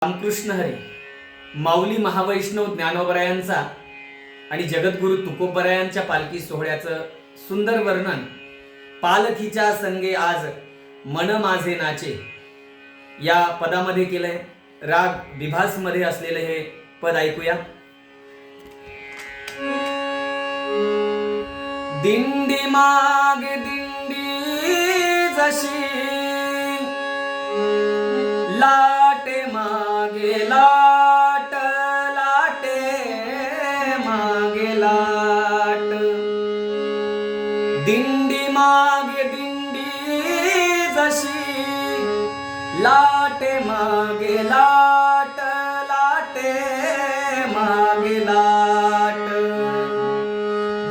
रामकृष्ण हरी माऊली महावैष्णव ज्ञानोबरायांचा आणि जगद्गुरु तुकोबरायांच्या पालखी सोहळ्याचं सुंदर वर्णन पालखीच्या संगे आज मन माझे नाचे या पदामध्ये केलंय. राग विभास मध्ये असलेलं हे पद ऐकूया. दिंडी मागे दिंडी जशी लाटे मागे लाट लाटे मागे लाट दिंडी मागे दिंडी जशी लाटे मागे लाट लाटे मागे लाट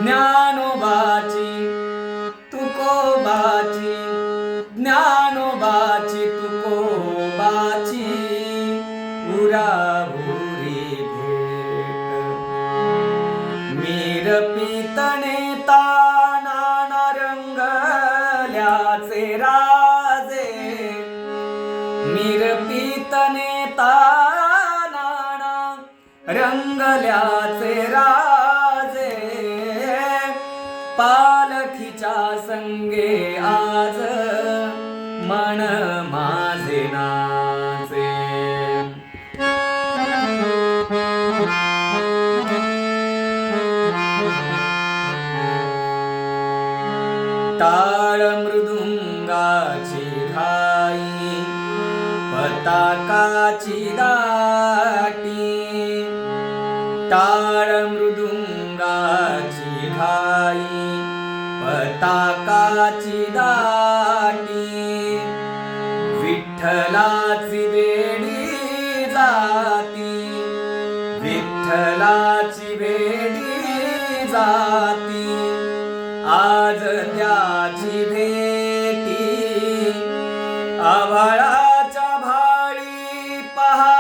ज्ञानोबाची तुकोबाची ज्ञानोबाची तुकोबाची उराभुरी भेट मीर पितनेता नाना रंगल्याचे राजे मीर पितनेता नाना रंगल्याचे राजे पालखीच्या संगे आज मन माझे नाचे. टाळ मृदुंगाची घाई पताकाची दाटी टाळ मृदुंगाची घाई पताकाची दाटी विठ्ठलाची वेडी जाती विठ्ठलाची वेडी जाती आज त्याची भेटी आभाळाच्या भाळी पहा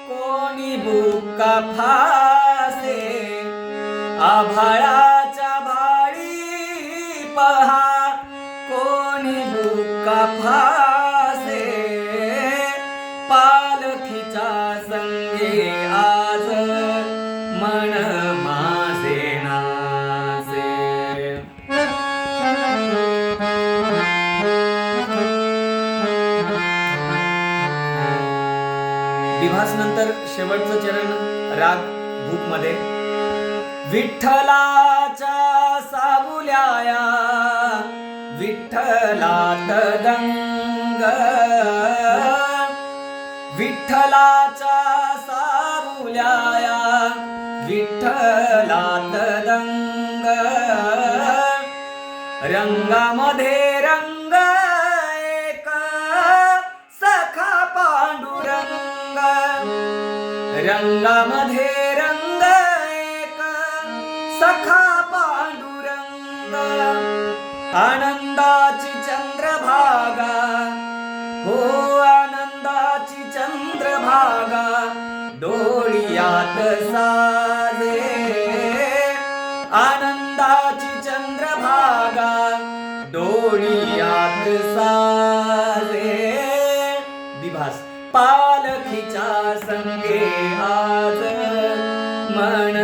कोणी बुक्का फासे आभाळाच्या भाळी पहा कोणी बुक्का फासे पालखीच्या संगे आज मन माझे नाचे. विभास नंतर शेवटचं चरण राग भूप मध्ये. विठ्ठलाच्या सावल्याया विठ्ठलात दंग विठ्ठलाच्या सावल्याया विठ्ठलात दंग रंगामध्ये रंग एक सखा पांडुरंग रंगामध्ये रंग एक सखा पांडुरंग आनंदाची चंद्रभागा हो आनंदाची चंद्रभागा डोळ्यात साजे आनंदाची चंद्रभागा डोळ्यात साजे. विभास पालखीच्या संगे आज मन